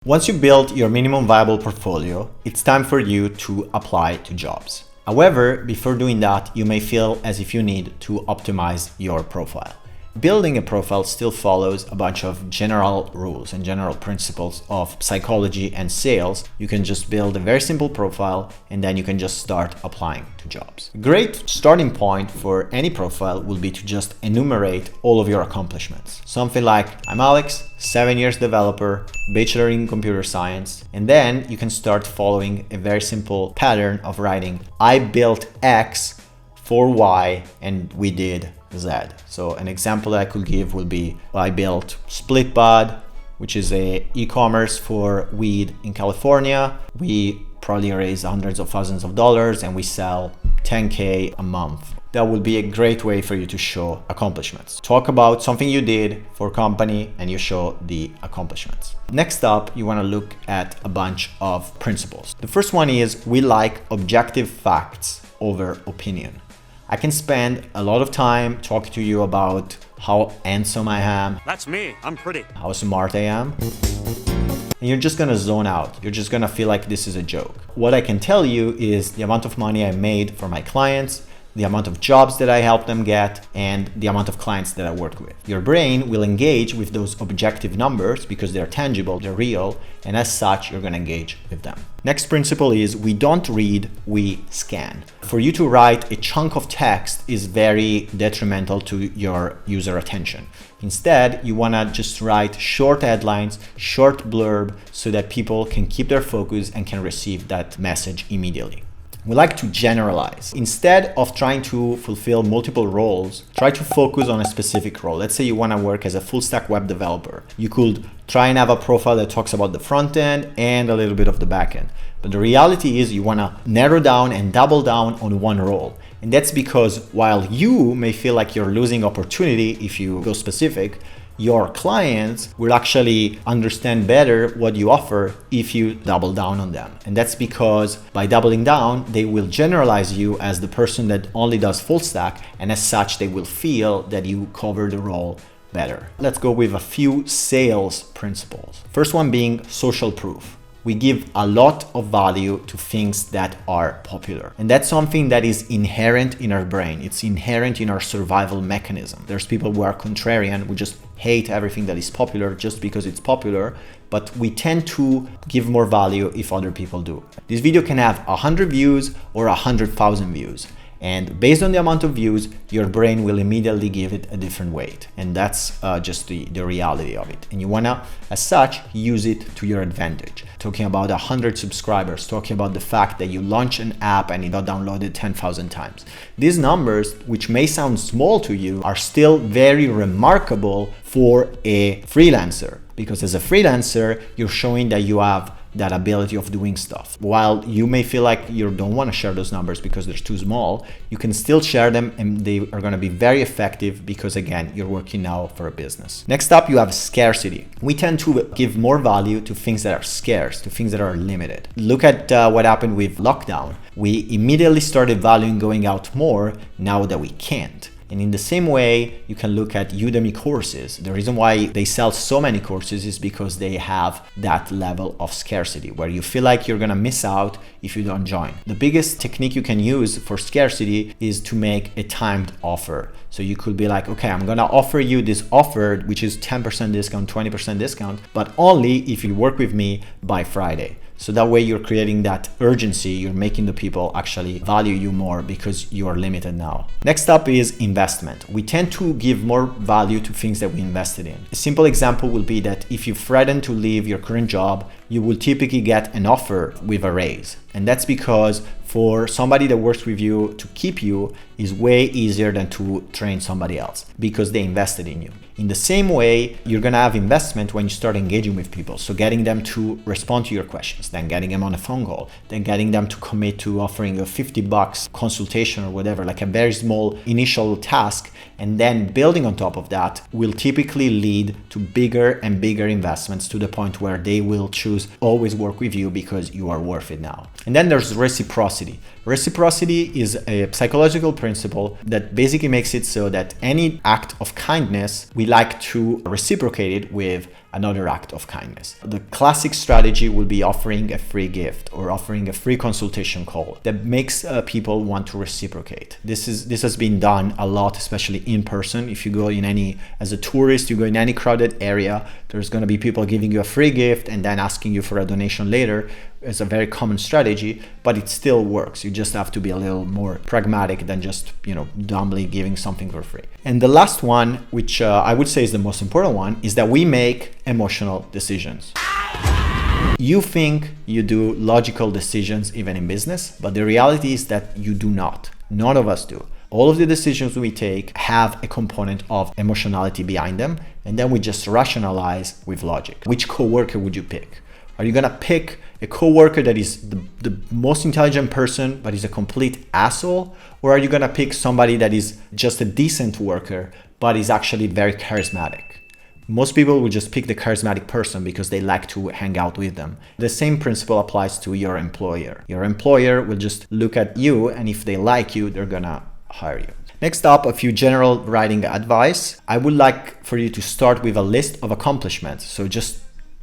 Once you build your minimum viable portfolio, it's time for you to apply to jobs. However, before doing that, you may feel as if you need to optimize your profile. Building a profile still follows a bunch of general rules and general principles of psychology and sales. You can just build a very simple profile and then you can just start applying to jobs. A great starting point for any profile will be to just enumerate all of your accomplishments. Something like, I'm Alex, 7 years developer, bachelor in computer science, and then you can start following a very simple pattern of writing, I built X for Y and we did Z. So an example that I could give would be, I built SplitBud, which is a e-commerce for weed in California. We probably raise hundreds of thousands of dollars and we sell 10K a month. That would be a great way for you to show accomplishments. Talk about something you did for a company and you show the accomplishments. Next up, you want to look at a bunch of principles. The first one is we like objective facts over opinion. I can spend a lot of time talking to you about how handsome I am. That's me, I'm pretty. How smart I am. And you're just gonna zone out. You're just gonna feel like this is a joke. What I can tell you is the amount of money I made for my clients, the amount of jobs that I help them get, and the amount of clients that I work with. Your brain will engage with those objective numbers because they're tangible, they're real, and as such, you're gonna engage with them. Next principle is we don't read, we scan. For you to write a chunk of text is very detrimental to your user attention. Instead, you wanna just write short headlines, short blurb, so that people can keep their focus and can receive that message immediately. We like to generalize. Instead of trying to fulfill multiple roles, try to focus on a specific role. Let's say you want to work as a full stack web developer. You could try and have a profile that talks about the front end and a little bit of the back end. But the reality is you want to narrow down and double down on one role. And that's because while you may feel like you're losing opportunity if you go specific, your clients will actually understand better what you offer if you double down on them. And that's because by doubling down, they will generalize you as the person that only does full stack, and as such, they will feel that you cover the role better. Let's go with a few sales principles. First one being social proof. We give a lot of value to things that are popular. And that's something that is inherent in our brain. It's inherent in our survival mechanism. There's people who are contrarian, who just hate everything that is popular just because it's popular, but we tend to give more value if other people do. This video can have 100 views or 100,000 views. And based on the amount of views, your brain will immediately give it a different weight. And that's just the reality of it. And you wanna, as such, use it to your advantage. Talking about 100 subscribers, talking about the fact that you launch an app and it got downloaded 10,000 times. These numbers, which may sound small to you, are still very remarkable for a freelancer. Because as a freelancer, you're showing that you have that ability of doing stuff. While you may feel like you don't want to share those numbers because they're too small, you can still share them and they are going to be very effective because again, you're working now for a business. Next up, you have scarcity. We tend to give more value to things that are scarce, to things that are limited. Look at what happened with lockdown. We immediately started valuing going out more now that we can't. And in the same way, you can look at Udemy courses. The reason why they sell so many courses is because they have that level of scarcity where you feel like you're gonna miss out if you don't join. The biggest technique you can use for scarcity is to make a timed offer. So you could be like, okay, I'm gonna offer you this offer, which is 10% discount, 20% discount, but only if you work with me by Friday. So that way you're creating that urgency, you're making the people actually value you more because you are limited now. Next up is investment. We tend to give more value to things that we invested in. A simple example will be that if you threaten to leave your current job, you will typically get an offer with a raise. And that's because for somebody that works with you to keep you is way easier than to train somebody else because they invested in you. In the same way, you're gonna have investment when you start engaging with people. So getting them to respond to your questions, then getting them on a phone call, then getting them to commit to offering a $50 consultation or whatever, like a very small initial task, and then building on top of that will typically lead to bigger and bigger investments to the point where they will choose always work with you because you are worth it now. And then there's reciprocity. Reciprocity is a psychological principle that basically makes it so that any act of kindness, we like to reciprocate it with another act of kindness. The classic strategy will be offering a free gift or offering a free consultation call that makes people want to reciprocate. This has been done a lot, especially in person. If you go as a tourist, you go in any crowded area, there's going to be people giving you a free gift and then asking you for a donation later. It's a very common strategy, but it still works. You just have to be a little more pragmatic than just, dumbly giving something for free. And the last one, which I would say is the most important one, is that we make emotional decisions. You think you do logical decisions even in business, but the reality is that you do not. None of us do. All of the decisions we take have a component of emotionality behind them, and then we just rationalize with logic. Which coworker would you pick? Are you gonna pick a coworker that is the most intelligent person, but is a complete asshole? Or are you gonna pick somebody that is just a decent worker, but is actually very charismatic? Most people will just pick the charismatic person because they like to hang out with them. The same principle applies to your employer. Your employer will just look at you, and if they like you, they're gonna hire you. Next up, a few general writing advice. I would like for you to start with a list of accomplishments. So just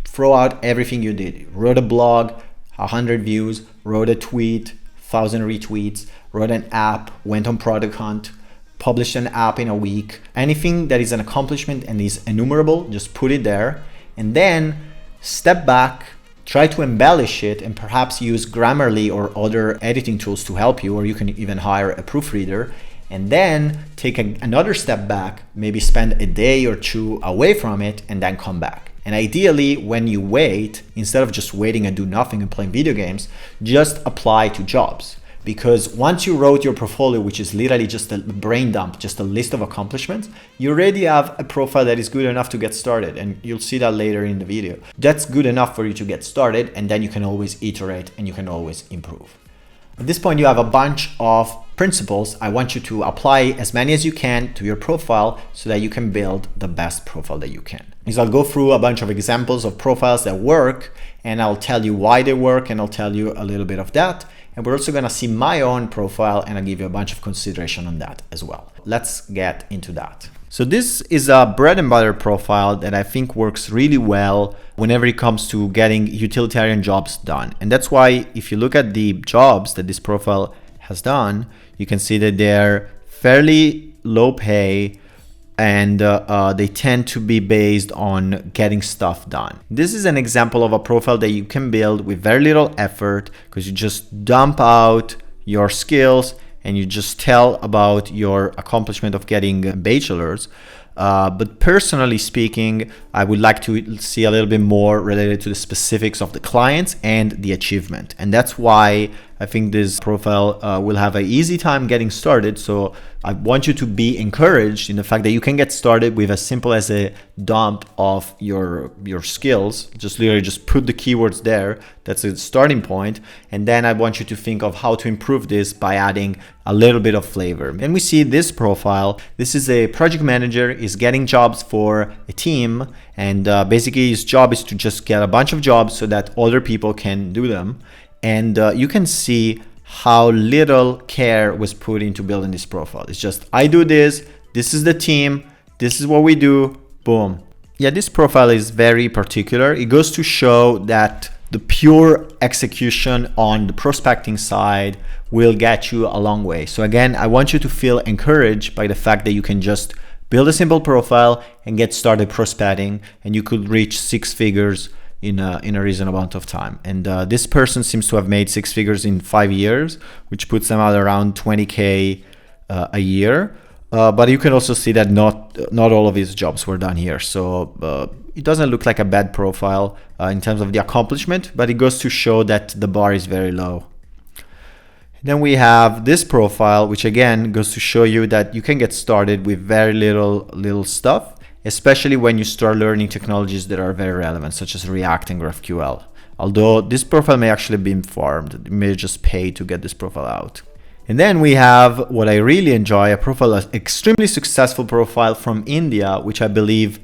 throw out everything you did. Wrote a blog, 100 views, wrote a tweet, 1,000 retweets, wrote an app, went on product hunt, published an app in a week. Anything that is an accomplishment and is enumerable, just put it there. And then step back, try to embellish it, and perhaps use Grammarly or other editing tools to help you, or you can even hire a proofreader. And then take another step back, maybe spend a day or two away from it, and then come back. And ideally, when you wait, instead of just waiting and do nothing and playing video games, just apply to jobs. Because once you wrote your portfolio, which is literally just a brain dump, just a list of accomplishments, you already have a profile that is good enough to get started. And you'll see that later in the video. That's good enough for you to get started, and then you can always iterate and you can always improve. At this point, you have a bunch of principles. I want you to apply as many as you can to your profile so that you can build the best profile that you can. So I'll go through a bunch of examples of profiles that work, and I'll tell you why they work, and I'll tell you a little bit of that. And we're also gonna see my own profile, and I'll give you a bunch of consideration on that as well. Let's get into that. So this is a bread and butter profile that I think works really well whenever it comes to getting utilitarian jobs done. And that's why if you look at the jobs that this profile has done, you can see that they're fairly low pay, and they tend to be based on getting stuff done. This is an example of a profile that you can build with very little effort, because you just dump out your skills and you just tell about your accomplishment of getting a bachelor's. But personally speaking, I would like to see a little bit more related to the specifics of the clients and the achievement. And that's why I think this profile will have an easy time getting started. So I want you to be encouraged in the fact that you can get started with as simple as a dump of your skills. Just literally just put the keywords there. That's a starting point. And then I want you to think of how to improve this by adding a little bit of flavor. And we see this profile. This is a project manager, is getting jobs for a team. And basically his job is to just get a bunch of jobs so that other people can do them. And you can see how little care was put into building this profile. It's just, I do this, this is the team, this is what we do, boom. Yeah, this profile is very particular. It goes to show that the pure execution on the prospecting side will get you a long way. So again, I want you to feel encouraged by the fact that you can just build a simple profile and get started prospecting, and you could reach 6 figures in a reasonable amount of time. And this person seems to have made 6 figures in 5 years, which puts them at around 20K a year. But you can also see that not all of his jobs were done here. So it doesn't look like a bad profile in terms of the accomplishment, but it goes to show that the bar is very low. Then we have this profile, which again goes to show you that you can get started with very little stuff, especially when you start learning technologies that are very relevant, such as React and GraphQL. Although this profile may actually be farmed, you may just pay to get this profile out. And then we have what I really enjoy, a profile, an extremely successful profile from India, which I believe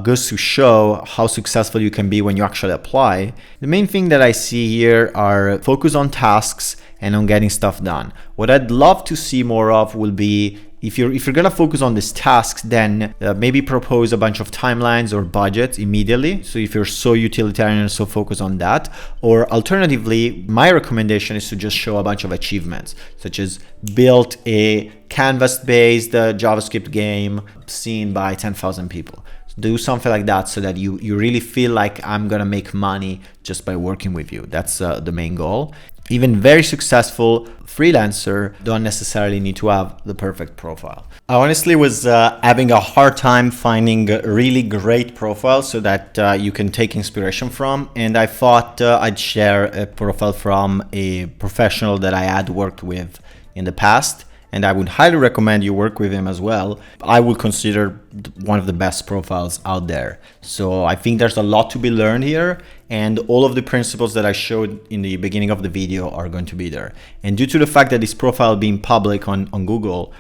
goes to show how successful you can be when you actually apply. The main thing that I see here are focus on tasks and on getting stuff done. What I'd love to see more of will be If you're gonna focus on these tasks, then maybe propose a bunch of timelines or budgets immediately. So if you're so utilitarian and so focused on that, or alternatively, my recommendation is to just show a bunch of achievements, such as built a canvas-based JavaScript game seen by 10,000 people. Do something like that so that you really feel like I'm gonna make money just by working with you. That's the main goal. Even very successful freelancer don't necessarily need to have the perfect profile. I honestly was having a hard time finding a really great profile so that you can take inspiration from, and I thought I'd share a profile from a professional that I had worked with in the past, and I would highly recommend you work with him as well. I would consider one of the best profiles out there. So I think there's a lot to be learned here, and all of the principles that I showed in the beginning of the video are going to be there. And due to the fact that this profile being public on Google,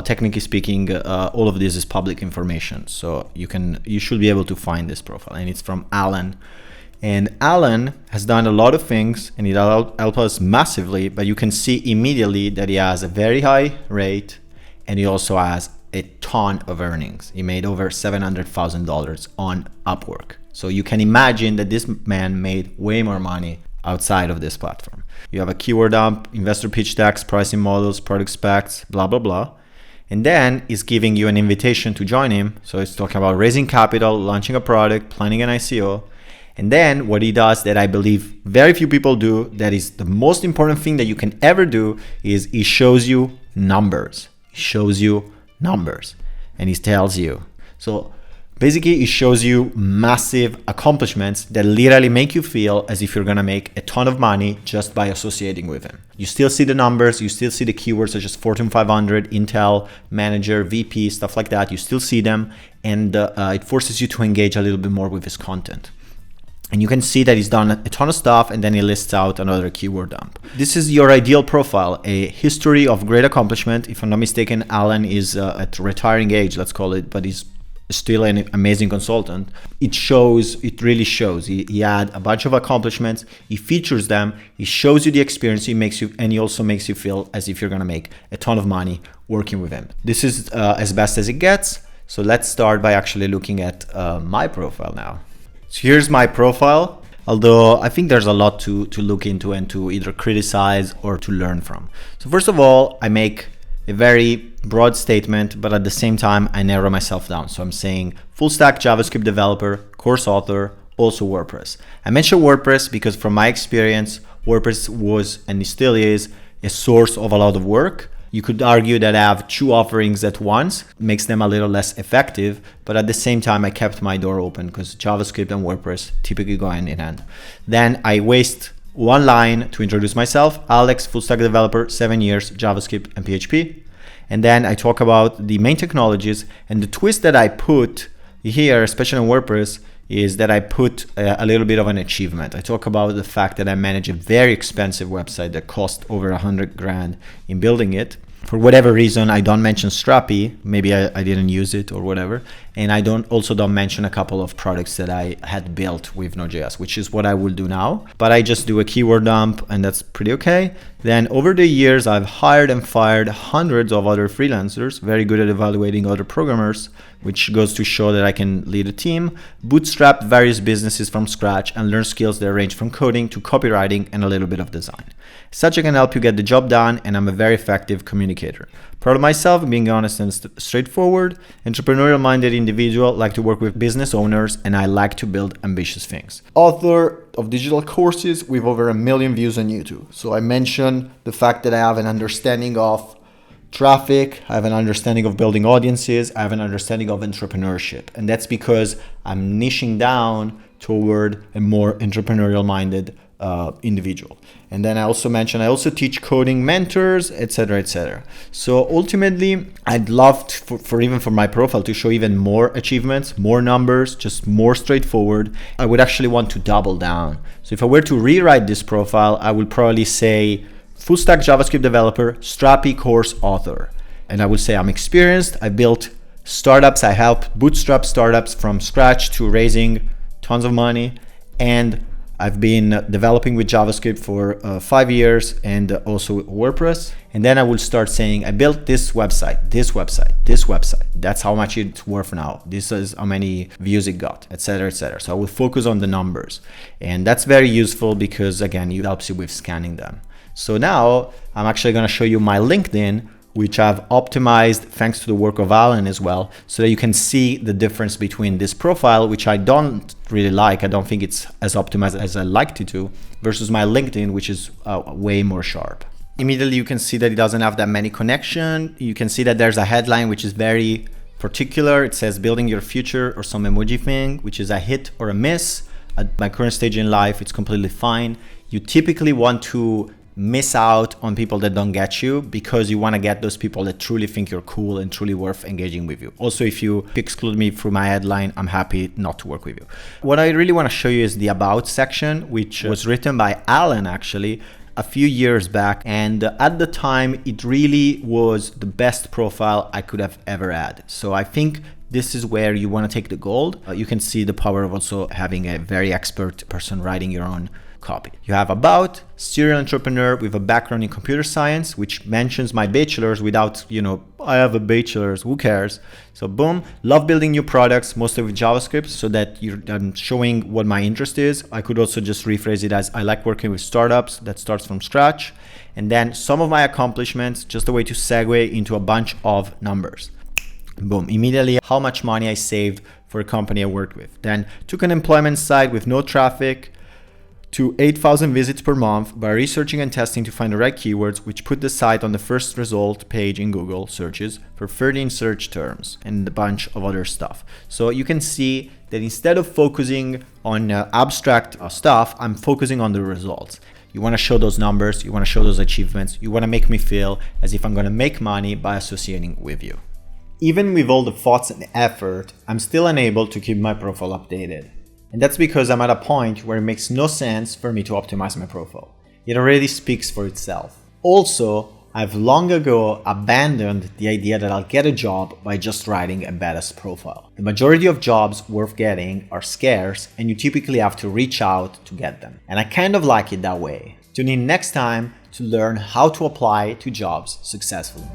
technically speaking, all of this is public information. So you should be able to find this profile, and it's from Alan. And Alan has done a lot of things, and it helped us massively, but you can see immediately that he has a very high rate, and he also has a ton of earnings. He made over $700,000 on Upwork. So you can imagine that this man made way more money outside of this platform. You have a keyword dump, investor pitch decks, pricing models, product specs, blah, blah, blah. And then he's giving you an invitation to join him. So he's talking about raising capital, launching a product, planning an ICO. And then what he does that I believe very few people do, that is the most important thing that you can ever do, is he shows you numbers. He shows you numbers and he tells you. So basically he shows you massive accomplishments that literally make you feel as if you're gonna make a ton of money just by associating with him. You still see the numbers, you still see the keywords such as Fortune 500, Intel, manager, VP, stuff like that. You still see them, and it forces you to engage a little bit more with his content. And you can see that he's done a ton of stuff, and then he lists out another keyword dump. This is your ideal profile, a history of great accomplishment. If I'm not mistaken, Alan is at retiring age, let's call it, but he's still an amazing consultant. It really shows. He had a bunch of accomplishments, he features them, he shows you the experience, and he also makes you feel as if you're gonna make a ton of money working with him. This is as best as it gets. So let's start by actually looking at my profile now. So here's my profile, although I think there's a lot to look into and to either criticize or to learn from. So first of all, I make a very broad statement, but at the same time, I narrow myself down. So I'm saying full stack JavaScript developer, course author, also WordPress. I mention WordPress because from my experience, WordPress was and still is a source of a lot of work. You could argue that I have two offerings at once, makes them a little less effective, but at the same time, I kept my door open because JavaScript and WordPress typically go hand in hand. Then I waste one line to introduce myself, Alex, full stack developer, 7 years, JavaScript and PHP. And then I talk about the main technologies, and the twist that I put here, especially on WordPress, is that I put a little bit of an achievement. I talk about the fact that I manage a very expensive website that cost over 100 grand in building it. For whatever reason, I don't mention Strapi. Maybe I didn't use it or whatever. And I don't mention a couple of products that I had built with Node.js, which is what I will do now. But I just do a keyword dump, and that's pretty okay. Then over the years, I've hired and fired hundreds of other freelancers, very good at evaluating other programmers, which goes to show that I can lead a team, bootstrap various businesses from scratch, and learn skills that range from coding to copywriting and a little bit of design. Such I can help you get the job done, and I'm a very effective communicator. Proud of myself, being honest and straightforward, entrepreneurial-minded individual, like to work with business owners, and I like to build ambitious things. Author of digital courses with over 1 million views on YouTube. So I mentioned the fact that I have an understanding of traffic, I have an understanding of building audiences, I have an understanding of entrepreneurship. And that's because I'm niching down toward a more entrepreneurial-minded individual. And then I also mentioned I also teach coding mentors, etc., etc. So ultimately, I'd love to, for my profile to show even more achievements, more numbers, just more straightforward. I would actually want to double down. So if I were to rewrite this profile, I would probably say full stack JavaScript developer, Strapi course author. And I would say I'm experienced. I built startups. I helped bootstrap startups from scratch to raising tons of money. And I've been developing with JavaScript for 5 years and also WordPress. And then I will start saying, I built this website, this website, this website. That's how much it's worth now. This is how many views it got, etc., etc. So I will focus on the numbers. And that's very useful because, again, it helps you with scanning them. So now I'm actually going to show you my LinkedIn, which I've optimized thanks to the work of Alan as well, so that you can see the difference between this profile, which I don't really like. I don't think it's as optimized as I like it to, versus my LinkedIn, which is way more sharp. Immediately you can see that it doesn't have that many connection. You can see that there's a headline which is very particular. It says building your future or some emoji thing, which is a hit or a miss. At my current stage in life, it's completely fine. You typically want to miss out on people that don't get you, because you want to get those people that truly think you're cool and truly worth engaging with you. Also, if you exclude me through my headline, I'm happy not to work with you. What I really want to show you is the About section, which was written by Alan actually a few years back. And at the time, it really was the best profile I could have ever had. So I think this is where you want to take the gold. You can see the power of also having a very expert person writing your own copy. You have About, serial entrepreneur with a background in computer science, which mentions my bachelor's without, I have a bachelor's, who cares? So boom, love building new products, mostly with JavaScript, so that I'm showing what my interest is. I could also just rephrase it as I like working with startups that starts from scratch. And then some of my accomplishments, just a way to segue into a bunch of numbers. Boom, immediately how much money I saved for a company I worked with. Then took an employment site with no traffic to 8,000 visits per month by researching and testing to find the right keywords, which put the site on the first result page in Google searches for 13 search terms and a bunch of other stuff. So you can see that instead of focusing on abstract stuff, I'm focusing on the results. You want to show those numbers, you want to show those achievements, you want to make me feel as if I'm going to make money by associating with you. Even with all the thoughts and effort, I'm still unable to keep my profile updated. And that's because I'm at a point where it makes no sense for me to optimize my profile. It already speaks for itself. Also, I've long ago abandoned the idea that I'll get a job by just writing a badass profile. The majority of jobs worth getting are scarce, and you typically have to reach out to get them. And I kind of like it that way. Tune in next time to learn how to apply to jobs successfully.